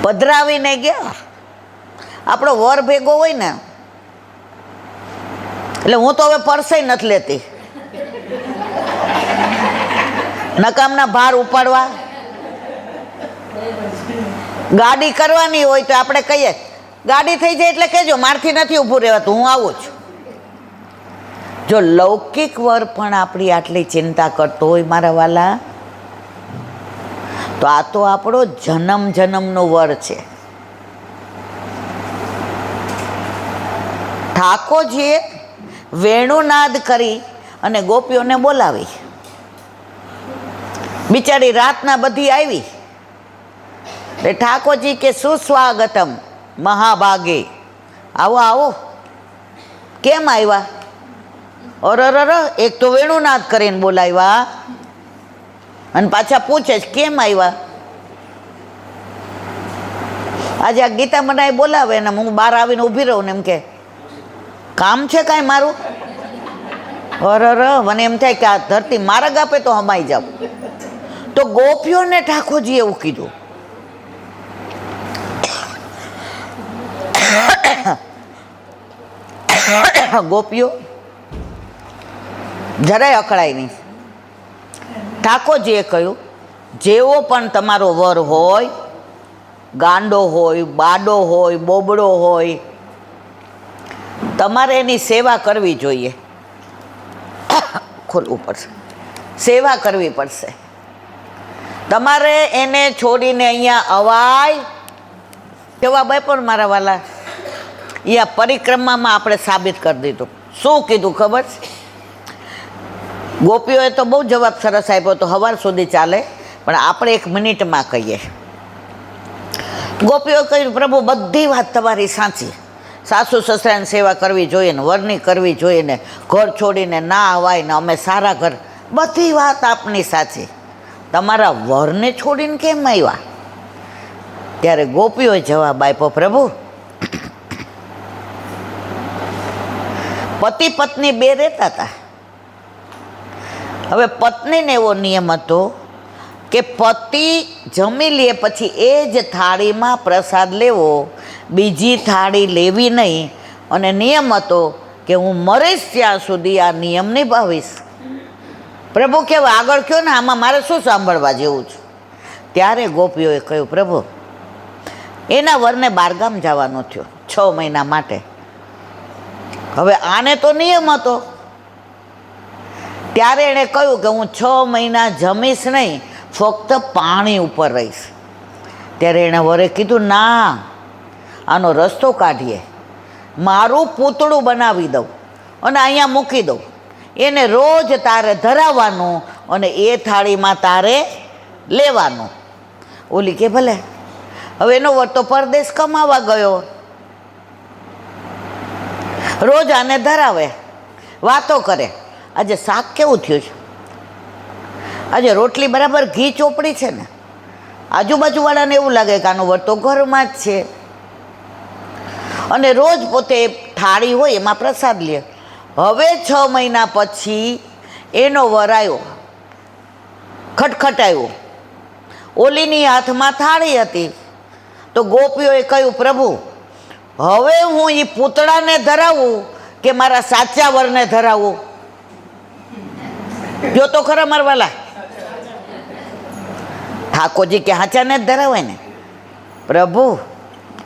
પધરાવીને ગયા. આપણો વર ભેગો હોય ને એટલે હું તો હવે પરસે નથી લેતી, નકામના ભાર ઉપાડવા. ગાડી કરવાની હોય તો આપણે કહીએ ગાડી થઈ જાય એટલે કહેજો મારથી નથી ઊભું રહેવાતું, હું આવું છું. જો લૌકિક વર પણ આપણી આટલી ચિંતા કરતો હોય મારા વાલા, તો આ તો આપણો જન્મ જન્મનો વર છે. ઠાકોરજીએ વેણુનાદ કરી અને ગોપીઓને બોલાવી. બિચારી રાતના બધી આવી. ઠાકોરજી કે સુસ્વાગતમ મહાભાગે, આવો આવો. કેમ આવ્યા? અરર, એક તો વેણુનાદ કરીને બોલાવ્યા અને પાછા પૂછે છે કેમ આવ્યા. આજે આ ગીતા મને બોલાવે ને હું બહાર આવીને ઊભી રહું ને એમ કે કામ છે કાંઈ મારું? અરર, મને એમ થાય કે આ ધરતી માર્ગ આપે તો હમાઈ જાવ. તો ગોપીઓને ઠાકોરજી એવું કીધું. ગોપીઓ જરાય અકળાય નહીં. ઠાકોરજીએ કહ્યું જેવો પણ તમારો વર હોય, ગાંડો હોય, બાડો હોય, બોબડો હોય, તમારે એની સેવા કરવી જોઈએ. ખોલવું પડશે, સેવા કરવી પડશે. તમારે એને છોડીને અહીંયા અવાય કેવા બાય પણ મારા વાલા એ આ પરિક્રમામાં આપણે સાબિત કરી દીધું. શું કીધું ખબર છે? ગોપીઓએ તો બહુ જવાબ સરસ આપ્યો તો સવાર સુધી ચાલે, પણ આપણે 1 મિનિટમાં કહીએ. ગોપીઓ કહ્યું પ્રભુ બધી વાત તમારી સાચી, સાસુ સસરાની સેવા કરવી જોઈએ ને વરની કરવી જોઈએ ને ઘર છોડીને ના અવાય ને અમે સારા ઘર, બધી વાત આપની સાચી. તમારા વરને છોડીને કેમ આવ્યા? ત્યારે ગોપીઓએ જવાબ આપ્યો પ્રભુ પતિ પત્ની 2 રહેતા હતા. હવે પત્નીને એવો નિયમ હતો કે પતિ જમી લે પછી એ જ થાળીમાં પ્રસાદ લેવો, બીજી થાળી લેવી નહીં. અને નિયમ હતો કે હું મરીશ ત્યાં સુધી આ નિયમ નિભાવીશ. પ્રભુ કેવા આગળ કયો ને, આમાં મારે શું સાંભળવા જેવું છે? ત્યારે ગોપીઓએ કહ્યું પ્રભુ એના વરને બારગામ જવાનો થયો 6 મહિના માટે. હવે આને તો નિયમ હતો. ત્યારે એણે કહ્યું કે હું 6 મહિના જમીશ નહીં, ફક્ત પાણી ઉપર રહીશ. ત્યારે એણે વરે કીધું ના, આનો રસ્તો કાઢીએ, મારું પૂતળું બનાવી દઉં અને અહીંયા મૂકી દઉં, એને રોજ તારે ધરાવવાનું અને એ થાળીમાં તારે લેવાનું. ઓલી કે ભલે. હવે એનો વર તો પરદેશ કમાવા ગયો, રોજ આને ધરાવે, વાતો કરે. આજે શાક કેવું થયું છે? આજે રોટલી બરાબર ઘી ચોપડી છે ને? આજુબાજુવાળાને એવું લાગે કે આનો વર તો ઘરમાં જ છે. અને રોજ પોતે થાળી હોય એમાં પ્રસાદ લે. હવે 6 મહિના પછી એનો વર આવ્યો, ખટખટાયો. ઓલીની હાથમાં થાળી હતી. તો ગોપીઓએ કહ્યું પ્રભુ હવે હું એ પૂતળાને ધરાવું કે મારા સાચા વરને ધરાવું? જો તો ખરા મારવાલા. ઠાકોરજી કે હાચાને જ ધરાવાય ને. પ્રભુ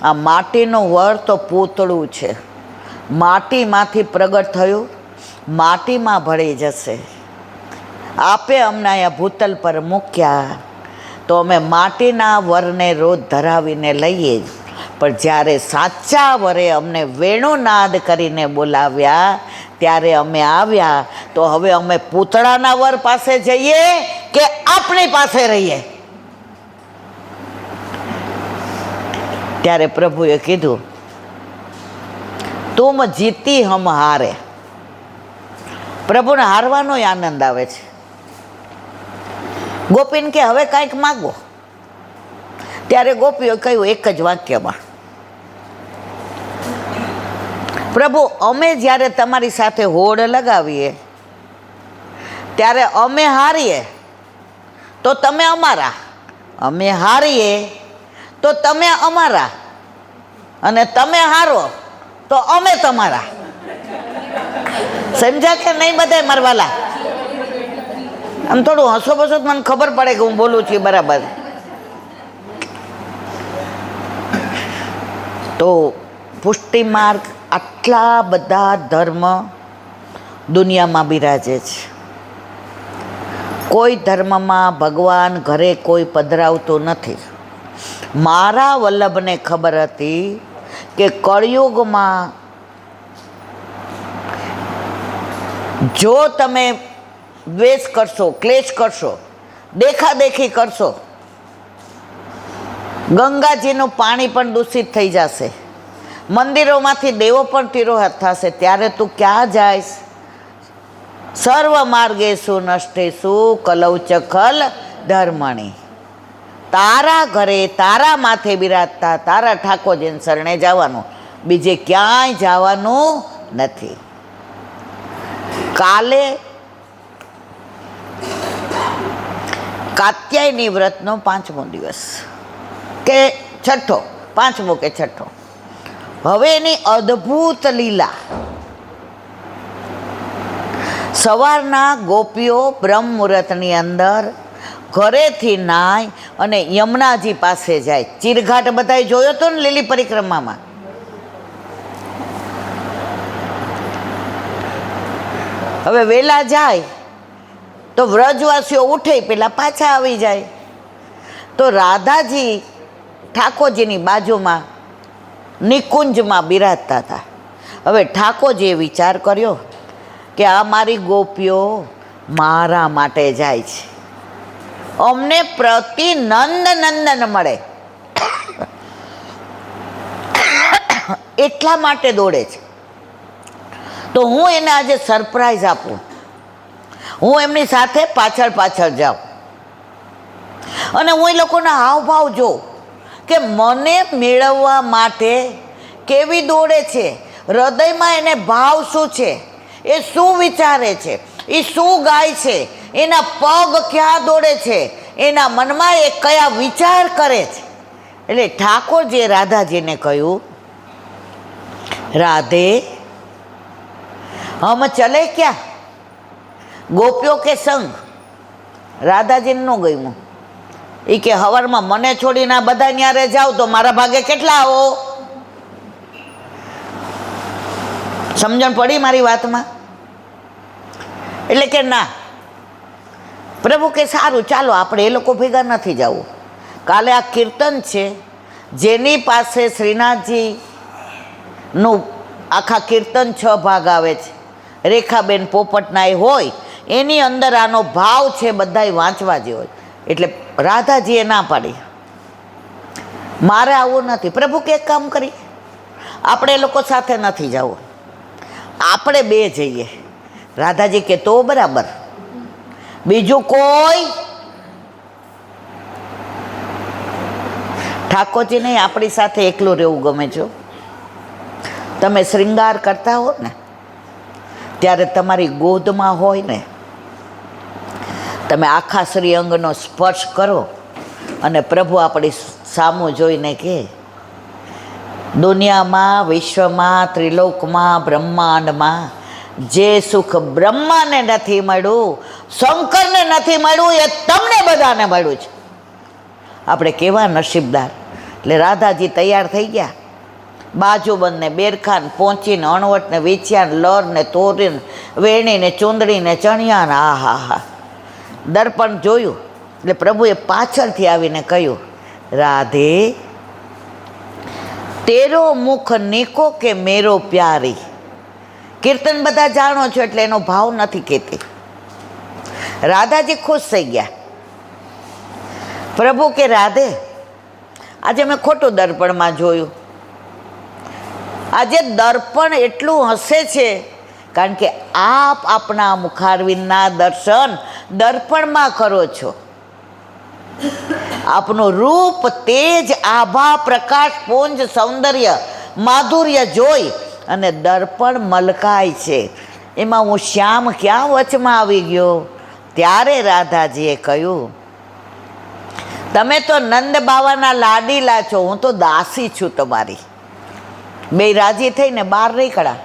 આ માટીનો વર તો પૂતળું છે, માટીમાંથી પ્રગટ થયું, માટીમાં ભળી જશે. આપે અમને અહીંયા ભૂતલ પર મૂક્યા તો અમે માટીના વરને રોજ ધરાવીને લઈએ જ, પણ જ્યારે સાચા વરે અમને વેણુનાદ કરીને બોલાવ્યા ત્યારે અમે આવ્યા. તો હવે અમે પૂતળાના વર પાસે જઈએ કે આપણી પાસે રહીએ? ત્યારે પ્રભુએ કીધું તુમ જીતી હમ હારે. પ્રભુને હારવાનો આનંદ આવે છે. ગોપીને કે હવે કાંઈક માગો. ત્યારે ગોપીએ કહ્યું એક જ વાક્યમાં, પ્રભુ અમે જ્યારે તમારી સાથે હોડ લગાવીએ ત્યારે અમે હારીએ તો તમે અમારા, અમે હારીએ તો તમે અમારા, અને તમે હારો તો અમે તમારા. સમજ્યા કે નહીં બધા મારવાલા? આમ થોડું હસો બસો મને ખબર પડે કે હું બોલું છું બરાબર. તો પુષ્ટિ માર્ગ આટલા બધા ધર્મ દુનિયામાં બિરાજે છે. કોઈ ધર્મમાં ભગવાન ઘરે કોઈ પધરાવતું નથી. મારા વલ્લભને ખબર હતી કે કળિયુગમાં જો તમે દ્વેષ કરશો, ક્લેશ કરશો, દેખાદેખી કરશો, ગંગાજીનું પાણી પણ દૂષિત થઈ જશે, મંદિરોમાંથી દેવો પણ તિરોહિત થશે, ત્યારે તું ક્યાં જાઈશ? સર્વ માર્ગેષુ નષ્ટેષુ કલૌ ચ ખલ ધર્મણી. તારા ઘરે તારા માથે બિરાજતા તારા ઠાકોરજીને શરણે જવાનું, બીજે ક્યાંય જવાનું નથી. કાલે કાત્યાયની વ્રતનો 5મો દિવસ કે છઠ્ઠો, 5મો કે છઠ્ઠો. હવે એની અદ્ભુત લીલા. સવારના ગોપીઓ બ્રહ્મ મુહૂર્તની અંદર ઘરેથી નાય અને યમુનાજી પાસે જાય. ચીરઘાટ બધાએ જોયો હતો ને લીલી પરિક્રમામાં? હવે વહેલા જાય તો વ્રજવાસીઓ ઉઠે પેલા પાછા આવી જાય. તો રાધાજી ઠાકોરજીની બાજુમાં નિકુંજમાં બિરાજતા હતા. હવે ઠાકોરજીએ વિચાર કર્યો કે આ મારી ગોપીઓ મારા માટે જાય છે, અમને પ્રતિનંદ નંદન મળે એટલા માટે દોડે છે. તો હું એને આજે સરપ્રાઈઝ આપું, હું એમની સાથે પાછળ પાછળ જાઉં અને હું એ લોકોના હાવભાવ જોઉં કે મને મેળવવા માટે કેવી દોડે છે, હૃદયમાં એને ભાવ શું છે, એ શું વિચારે છે, એ શું ગાય છે, એના પગ ક્યાં દોડે છે, એના મનમાં એ કયા વિચાર કરે છે. એટલે ઠાકોરજીએ રાધાજીને કહ્યું, રાધે હમ ચલે ક્યાં, ગોપીઓ કે સંગ? રાધાજીને ન ગયું. એ કે હવારમાં મને છોડીને આ બધા ન્યારે જાવ તો મારા ભાગે કેટલા આવો? સમજણ પડી મારી વાતમાં? એટલે કે ના, પ્રભુ કે સારું ચાલો આપણે એ લોકો ભેગા નથી જવું. કાલે આ કીર્તન છે, જેની પાસે શ્રીનાથજીનું આખા કીર્તન 6 ભાગ આવે છે, રેખાબેન પોપટના એ હોય, એની અંદર આનો ભાવ છે, બધાય વાંચવા જેવો. એટલે રાધાજીએ ના પાડી, મારે આવું નથી. પ્રભુ કે એક કામ કરી, આપણે એ લોકો સાથે નથી જવું, આપણે 2 જઈએ. રાધાજી કે તો બરાબર, બીજું કોઈ? ઠાકોરજીને આપણી સાથે એકલું રહેવું ગમે છે. તમે શ્રૃંગાર કરતા હો ને ત્યારે તમારી ગોદમાં હોય ને, તમે આખા શ્રીઅંગનો સ્પર્શ કરો અને પ્રભુ આપણી સામું જોઈને કે દુનિયામાં, વિશ્વમાં, ત્રિલોકમાં, બ્રહ્માંડમાં જે સુખ બ્રહ્માને નથી મળ્યું, શંકરને નથી મળ્યું, એ તમને બધાને મળ્યું છે. આપણે કેવા નસીબદાર. એટલે રાધાજી તૈયાર થઈ ગયા, બાજુબંધને, બેરખાન પહોંચીને, અણવટને, વીછ્યાને, લરને, તોરીને, વેણીને, ચૂંદડીને, ચણિયાને, આ હા હા દર્પણ જોયું. એટલે પ્રભુએ પાછળથી આવીને કહ્યું, રાધે તેરો મુખ નીકો કે મેરો પ્યારી. કીર્તન બધા જાણો છો એટલે એનો ભાવ નથી કહેતી. રાધાજી ખુશ થઈ ગયા. પ્રભુ કે રાધે આજે મેં ખોટું દર્પણમાં જોયું. આજે દર્પણ એટલું હસે છે કારણ કે આપ આપણા મુખારવિંદના દર્શન દર્પણમાં કરો છો. આપનું રૂપ, તેજ, આભા, પ્રકાશ, પુંજ, સૌંદર્ય, માધુર્ય જોઈ અને દર્પણ મલકાય છે. એમાં હું શ્યામ ક્યાં વચમાં આવી ગયો? ત્યારે રાધાજીએ કહ્યું, તમે તો નંદ બાવાના લાડીલા છો, હું તો દાસી છું તમારી. બે રાજી થઈને બહાર નીકળ્યા.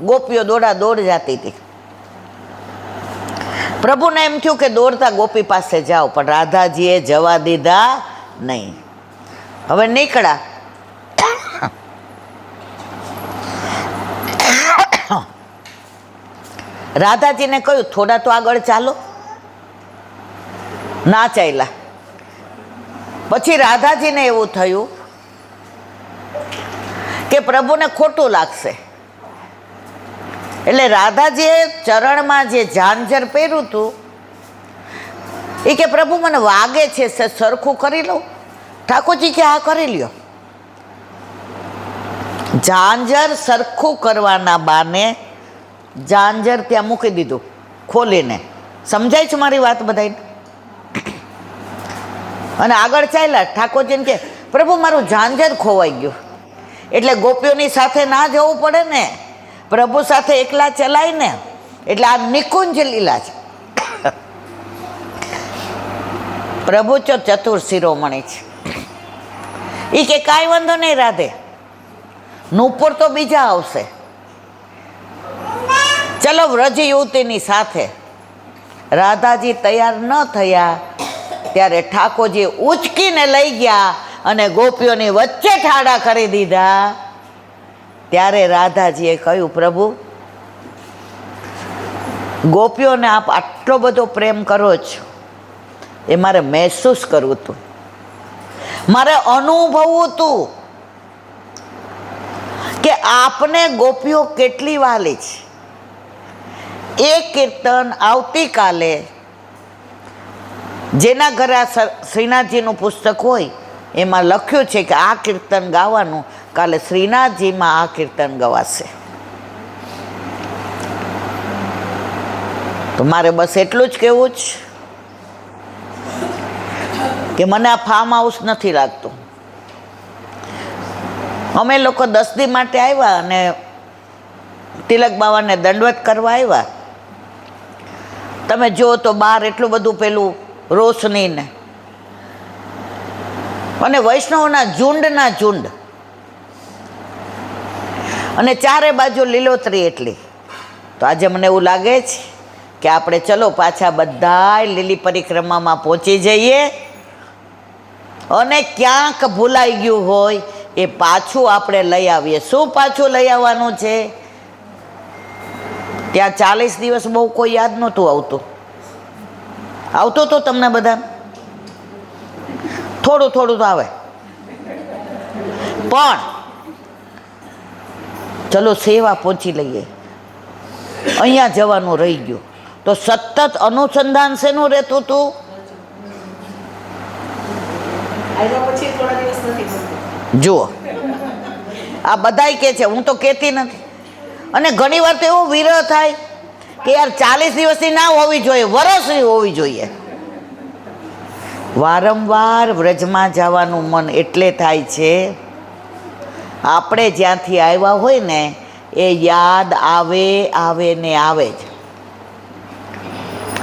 ગોપીઓ દોડા દોડ જતી હતી. પ્રભુને એમ થયું કે દોડતા ગોપી પાસે જાઓ, પણ રાધાજીએ જવા દીધા નહીં. હવે નીકળ્યા. રાધાજીને કહ્યું થોડા તો આગળ ચાલો. ના ચાલ્યા. પછી રાધાજીને એવું થયું કે પ્રભુને ખોટું લાગશે, એટલે રાધાજીએ ચરણમાં જે ઝાંઝર પહેર્યું હતું એ કે પ્રભુ મને વાગે છે, સરખું કરી લઉં. ઠાકોરજી કે હા કરી લ્યો. ઝાંઝર સરખું કરવાના બાને ઝાંઝર ત્યાં મૂકી દીધું ખોલીને. સમજાય છે મારી વાત બધાને? અને આગળ ચાલ્યા. ઠાકોરજીને કે પ્રભુ મારું ઝાંઝર ખોવાઈ ગયું. એટલે ગોપીઓની સાથે ના જવું પડે ને, પ્રભુ સાથે એકલા ચલાય ને. એટલે આ નિકુંજ લીલા છે. પ્રભુ ચતુર શિરોમણી છે. એ કે કાંઈ વાંધો નહીં રાધે, નુપુર તો બીજા આવશે, ચલો વ્રજ યુવતીની સાથે. રાધાજી તૈયાર ન થયા ત્યારે ઠાકોરજી ઉચકીને લઈ ગયા અને ગોપીઓની વચ્ચે ઠાડા કરી દીધા. ત્યારે રાધાજીએ કહ્યું પ્રભુ, ગોપીઓને આપ આટલો બધો પ્રેમ કરો છો એ મારે મહેસૂસ કરવું હતું, મારે અનુભવવું હતું કે આપને ગોપીઓ કેટલી વાલી છે. એ કીર્તન આવતીકાલે જેના ઘરે આ શ્રીનાથજીનું પુસ્તક હોય એમાં લખ્યું છે કે આ કીર્તન ગાવાનું, કાલે શ્રીનાથજીમાં આ કીર્તન ગવાશે. તો મારે બસ એટલું જ કહેવું છે કે મને આ ફાર્મ હાઉસ નથી લાગતું. અમે લોકો 10 દી માટે આવ્યા અને તિલક બાવાને દંડવત કરવા આવ્યા. તમે જો તો બહાર એટલું બધું પેલું રોશની ને અને વૈષ્ણવના ઝુંડના ઝુંડ અને ચારે બાજુ લીલોતરી એટલી. તો આજે મને એવું લાગે છે કે આપણે ચલો પાછા બધા લીલી પરિક્રમામાં પહોંચી જઈએ અને ક્યાંક ભૂલાઈ ગયું હોય એ પાછું આપણે લઈ આવીએ. શું પાછું લઈ આવવાનું છે? ત્યાં 40 દિવસ બહુ કોઈ યાદ નહોતું આવતું. આવતું તો તમને બધા થોડું થોડું તો આવે, પણ ચલો સેવા પહોંચી લઈએ. અહીંયા જવાનું રહી ગયું તો સતત અનુસંધાન શેનું રહેતું હતું? જુઓ, આ બધાય કે છે, હું તો કહેતી નથી. અને ઘણી વાર તો એવો વિરહ થાય કે યાર 40 દિવસની ના હોવી જોઈએ, વર્ષની હોવી જોઈએ. વારંવાર વ્રજમાં જવાનું મન એટલે થાય છે આપણે જ્યાંથી આવ્યા હોય ને એ યાદ આવે આવે ને આવે જ.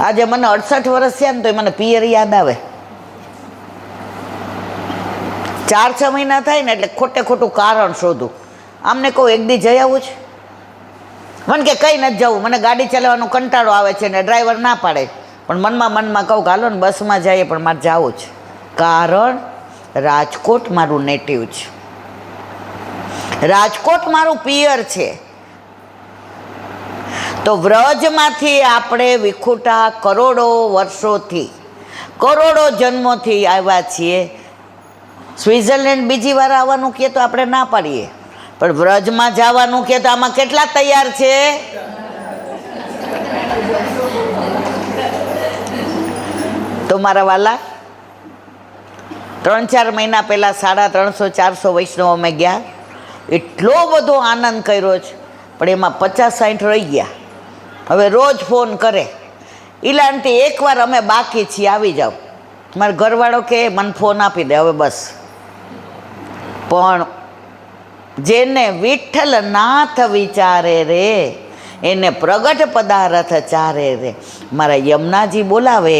આજે મને 68 વર્ષ થયા ને તો મને પિયર યાદ આવે. 4-6 મહિના થાય ને એટલે ખોટે ખોટું કારણ શોધું. આમને કહું એક દી જઈ આવું છે, મને કે કંઈ નથી જવું, મને ગાડી ચલાવવાનો કંટાળો આવે છે ને ડ્રાઈવર ના પાડે. પણ મનમાં કહું હાલો ને બસમાં જઈએ, પણ મારે જવું છે. કારણ રાજકોટ મારું નેટિવ છે, રાજકોટ મારું પિયર છે. તો વ્રજમાંથી આપણે વિખૂટા કરોડો વર્ષોથી, કરોડો જન્મોથી આવ્યા છીએ. સ્વિટ્ઝરલેન્ડ બીજી વાર આવવાનું કહે તો આપણે ના પાડીએ, પણ વ્રજમાં જવાનું કહે તો આમાં કેટલા તૈયાર છે? તો મારા વાલા, 3-4 મહિના પહેલાં 350-400 વૈષ્ણવ અમે ગયા. એટલો બધો આનંદ કર્યો છે, પણ એમાં 50-60 રહી ગયા. હવે રોજ ફોન કરે, ઈલાનથી એકવાર અમે બાકી છીએ, આવી જાઓ. મારો ઘરવાળો કે મને ફોન આપી દે હવે બસ. પણ જેને વિઠ્ઠલ નાથ વિચારે રે એને પ્રગટ પદાર્થ ચારે રે. મારા યમુનાજી બોલાવે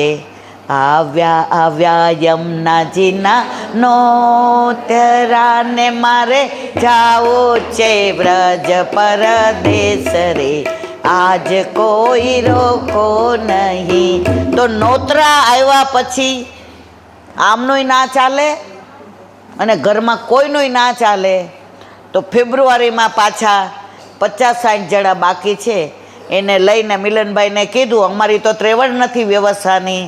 આવ્યા આવ્યા યમુનાજીના નોતરાને મારે જાવો છે વ્રજ પરદેશ રે, આજ કોઈ રોકો નહીં. તો નોતરા આવ્યા પછી આમનુંય ના ચાલે અને ઘરમાં કોઈનુંય ના ચાલે. તો ફેબ્રુઆરીમાં પાછા 50-60 જણા બાકી છે, એને લઈને મિલનભાઈને કીધું અમારી તો ત્રેવડ નથી વ્યવસ્થાની,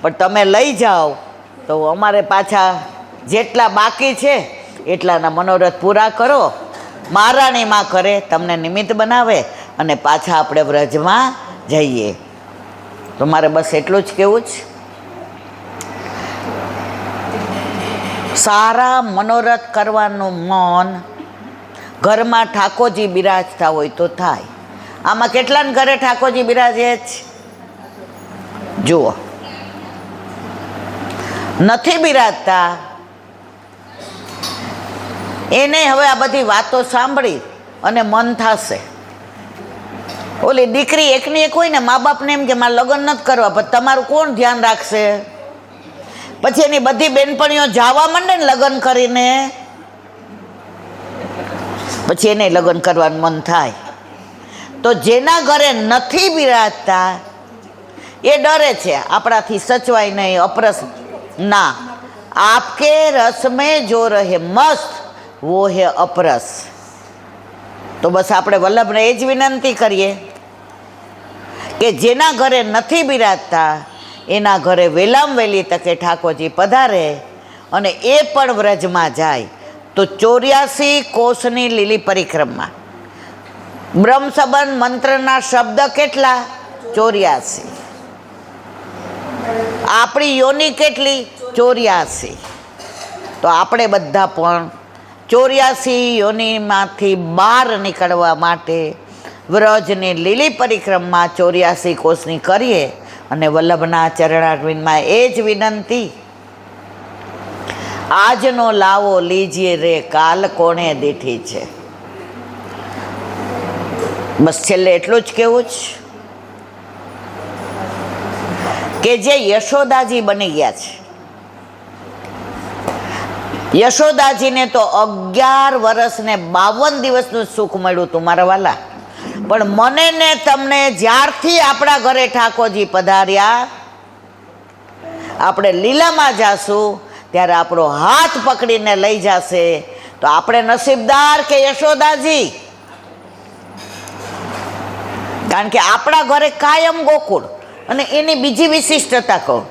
પણ તમે લઈ જાઓ તો અમારે પાછા જેટલા બાકી છે એટલાના મનોરથ પૂરા કરો. મહારાણીમાં કરે, તમને નિમિત્ત બનાવે અને પાછા આપણે વ્રજમાં જઈએ. તો મારે બસ એટલું જ કહેવું છે. સારા મનોરથ કરવાનું મન ઘરમાં ઠાકોરજી બિરાજતા હોય તો થાય. આમાં કેટલાને ઘરે ઠાકોરજી બિરાજે છે? જુઓ, નથી બિરાજતા એને હવે આ બધી વાતો સાંભળી અને મન થશે. ઓલી દીકરી એકની એક હોય ને, મા બાપને એમ કે મારે લગ્ન નથી કરવા, પણ તમારું કોણ ધ્યાન રાખશે? પછી એની બધી બેનપણીઓ જવા માંડે ને લગ્ન કરીને, પછી એને લગ્ન કરવાનું મન થાય. તો જેના ઘરે નથી બિરાજતા એ ડરે છે આપણાથી સચવાય નહીં, અપરસ ના. આપકે રસ में जो रहे मस्त वो है अपरस. તો બસ આપણે વલ્લભને એ જ વિનંતી કરીએ કે જેના ઘરે નથી બિરાજતા એના ઘરે વહેલામ વહેલી તકે ઠાકોરજી પધારે અને એ પણ વ્રજમાં જાય. તો 84 કોષની લીલી પરિક્રમા, બ્રહ્મસબંધ મંત્રના શબ્દ કેટલા? 84. આપણી યોની કેટલી? 84. તો આપણે બધા પણ 84 યોનીમાંથી બહાર નીકળવા માટે વ્રજની લીલી પરિક્રમા 84 કોષની કરીએ. અને વલ્લભના ચરણારવિંદમાં એ જ વિનંતી, આજનો લાવો લીજીએ રે, કાલ કોણે દીઠી છે. બસ છેલ્લે એટલું જ કહેવું છે કે જે યશોદાજી બની ગયા છે, યશોદાજીને તો 11 વર્ષ ને 52 દિવસનું સુખ મળ્યું હતું મારા વાલા. પણ મને ને તમને જ્યારથી આપણા ઘરે ઠાકોરજી પધાર્યા, આપણે લીલામાં જાશું ત્યારે આપણો હાથ પકડીને લઈ જશે. તો આપણે નસીબદાર કે યશોદાજી? કારણ કે આપણા ઘરે કાયમ ગોકુળ. અને એની બીજી વિશિષ્ટતા કહું,